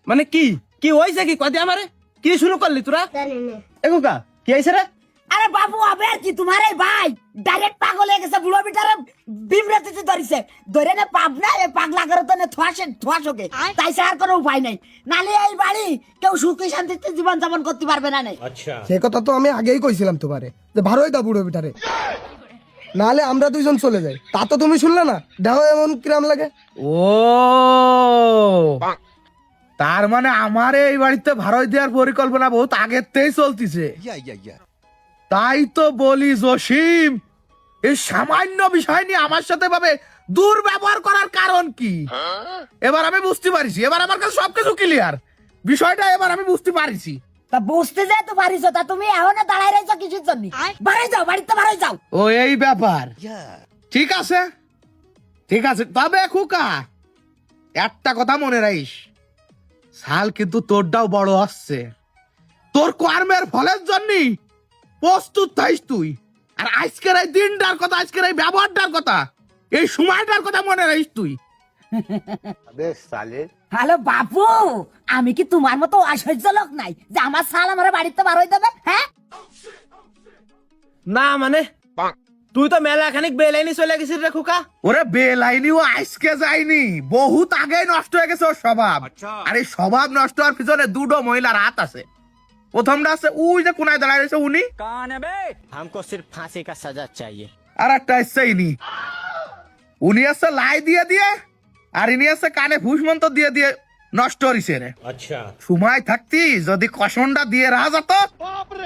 মানে কি কি হইছে কি কদি আমারে কি শুরু করলি তোরা এগুকা কি হইছে রে আরে বাবু আবে আর কি তোমার এই ভাই ডাইরেক্ট পাগল হয়ে গেছে বুড়ো বিটারে বিমরাতে ধরিছে ধরে না পাবনা এই পাগলা করে তো থোয়াশোকে তাই আর কোনো উপায় নাই নালে এই বাড়ি কেউ সুখী শান্তিতে জীবন যাপন করতে পারবে না। আচ্ছা সে কথা তো আমি আগেই কইছিলাম তোমারে যে ভালোই দা বুড়ো বিটারে, নাহলে আমরা দুইজন চলে যাই। তা তো তুমি শুনলে না, দেখো এমন কিরাম লাগে। ও তার মানে আমার এই বাড়িতে ভাড়া দেওয়ার পরিকল্পনা বহুত আগের থেকেই চলতিছে। তাই তো বলি জসিম, এই সামান্য বিষয় নিয়ে আমার সাথে ভাবে দুর্ব্যবহার করার কারণ কি? এবার আমি বুঝতে পারিছি, এবার আমার কাছে সবকিছু ক্লিয়ার, বিষয়টা এবার আমি বুঝতে পারিছি। তা বুঝতে যায় তো পারিছো, তা তুমি এখনো দাঁড়ায় রয়েছো কিছুর জন্য? বাড়ি যাও, বাড়িতে বাড়ি যাও। ও এই ব্যাপার, ঠিক আছে ঠিক আছে। তবে খুকা একটা কথা মনে রাখিস, সাল কিন্তু তোরটাও বড় আসছে, তোর কর্মের ফলের জন্য প্রস্তুত থাইস তুই। আর আজকের এই দিনটার কথা, আজকের এই ব্যবহারটার কথা, এই সময়টার কথা মনে রাখিস তুই। হ্যালো বাবু, আমি কি তোমার মতো অসহ্য লোক নাই যে আমার সাল আমার বাড়িতে বার হয়ে দেবে? হ্যাঁ না মানে তুই তো মেলা খানিক বেলাইনি চলে গেছিস রে খোকা। ওরে বেলাইনি ও আজকে যায়নি, বহুত আগেই নষ্ট হয়ে গেছে ওর স্বভাব। আর এই স্বভাব নষ্ট হওয়ার পিছনে দুটো মহিলার হাত আছে। প্রথমটা আছে ওই যে কোনায় দাঁড়ায় রয়েছে উনি, हमको सिर्फ फांसी का सजा चाहिए। আর একটা আছে ইনি, উনি আছে লাই দিয়ে দিয়ে, আর ইনি আছে কানে ফুসমন্ত দিয়ে দিয়ে নষ্ট হইছে রে। अच्छा সময় থাকতি যদি কষণটা দিয়ে রাখা যেত,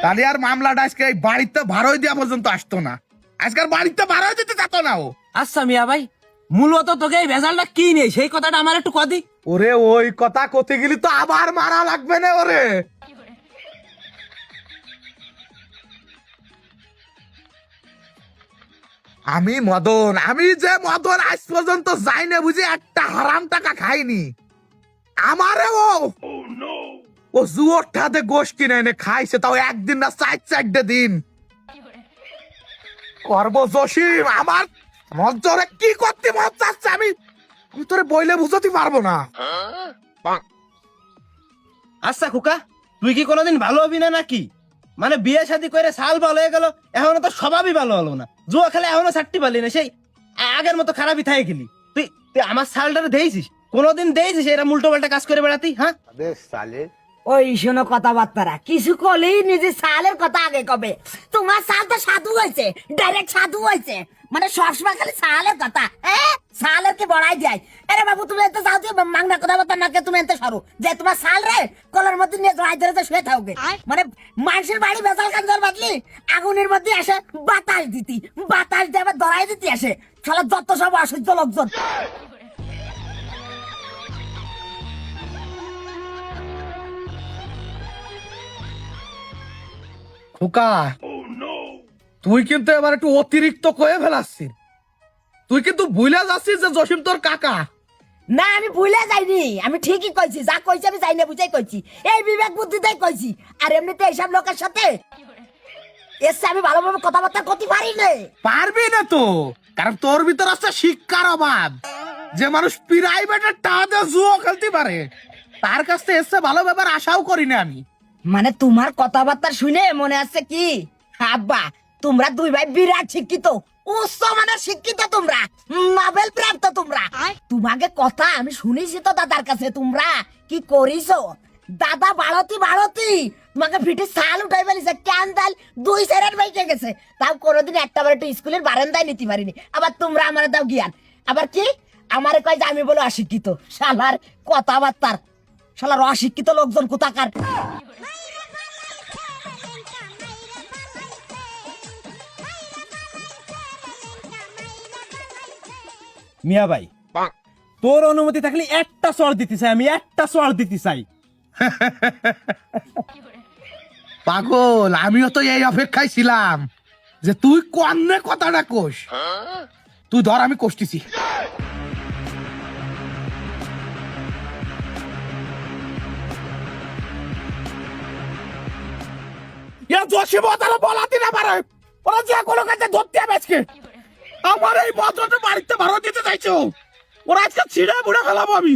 তাহলে আর মামলাটা আজকে এই বাড়িতে ভাড়াই দেওয়া পর্যন্ত আসতো না, আজকাল বাড়িতে ভাড়াই দিতে যেত না ও। আচ্ছা মিয়া ভাই, মূলত তোকে এই ভেজালটা কি নেই সেই কথাটা আমার একটু কদি। ওরে ওই কথা কতে গেলি তো আবার মারা লাগবে না ওরে। আমি মদন, আমি যে মদন আজ পর্যন্ত যাই না বুঝি একটা হারাম টাকা খাইনি। আমারে ও জুয়োর ঠাতে গোশ কিনে এনে খাইছে, তাও একদিন না চারটে দিন। করবো জসিম, আমার মজ্জরে কি করতে মন চাচ্ছে আমি তোরে বইলে বুঝতে পারবো না। আচ্ছা খোকা, তুই কি কোনোদিন ভালো হবি না নাকি? মানে বিয়ে শাদী করে সাল ভালো হয়ে গেল, এখনো তো স্বভাবই ভালো হলো না, জুয়া খেলে এখনো ছাড়তে পারলি না, সেই আগের মতো খারাপই থাকে গেলি। তুই তুই আমার সালটারে দেইছিস? কোনোদিন দেইছিস এরা উল্টো পাল্টা কাজ করে বেড়াতি? হ্যাঁ ওই শোনো কথাবার্তারা, কিছু করলেই নিজের সালের কথা আগে কবে। তোমার সাল তো সাধু হয়েছে, ডাইরেক্ট সাধু হয়েছে, মানে সবসময় খালি সালের কথা। সালের কি বড়াই যায়? আরে বাবু তুমি এত যাও, তুই মাংনা কথাবার্তা না কে তুমি এত সরো যে তোমার সাল রে কলার মধ্যে নিয়ে জড়াই ধরে তো শুয়ে থাকবে। মানে মানুষের বাড়ি বেজাল কাঞ্জল বাদলি আগুনের মধ্যে আসে বাতাস দিতি, বাতাস দিয়ে আবার ধরাই দিতে আসে শালা যত সব অসহ্য লোকজন। খোকা তুই কিন্তু এবার একটু অতিরিক্ত কয়ে ফেলাচ্ছিস, তুই কিন্তু ভুলে যাচ্ছিস যে জসিম তোর কাকা। না আমি ভুলে যাইনি, আমি ঠিকই কইছি, যা কইছি আমি যাই না বুঝাই কইছি, এই বিবেক বুদ্ধিতেই কইছি। আর এমনিতে এইসব লোকের সাথে এসে আমি ভালোভাবে কথাবার্তা করতে পারি না। পারবি না তো, কারণ তোর ভিতর আছে শিক্ষার অভাব। যে মানুষ প্রাইভেটের টাকা জুয়ো খেলতে পারে তার কাছ থেকে এসে ভালো ব্যাপার আশাও করি না আমি। মানে তোমার কথাবার্তা শুনে মনে আছে কি আব্বা তোমরা দুই ভাই বিরাট শিক্ষিত, উচ্চ মানের শিক্ষিত, তোমরা নোবেল প্রাপ্ত। তোমরা তোমাকে কথা আমি শুনেছি তো দাদার কাছে, তোমরা কি করিছো? দাদা বাড়তি বাড়তি তোমাকে ফিটে সাল উঠাই ফেলিছে, ক্যান্ডাল দুই সেরের বাইকে গেছে, তাও কোনোদিন একটা বার একটু স্কুলের বারান্দায় নিতে পারিনি। আবার তোমরা আমার দাও জ্ঞান, আবার কি আমারে কয় যে আমি বলে অশিক্ষিত। শালার কথাবার্তার, শালার অশিক্ষিত লোকজন কোথাকার। মিয়া ভাই, তোর অনুমতি থাকলে একটা চড় দিতে চাই, আমি একটা চড় দিতে চাই। পাগল, আমিও তো এই অপেক্ষায় ছিলাম যে তুই কন্নে কথাটা কোষ। তুই ধর আমি কষতেছি। জসিম তারা বলাতে না পারে, ওরা যে কোনো কাজে ধরতে হবে আজকে। আমার এই বছরটা বাড়িতে ভাড়া দিতে চাইছো, ওরা আজকে ছিঁড়ে বুড়ে ফেলাবো আমি।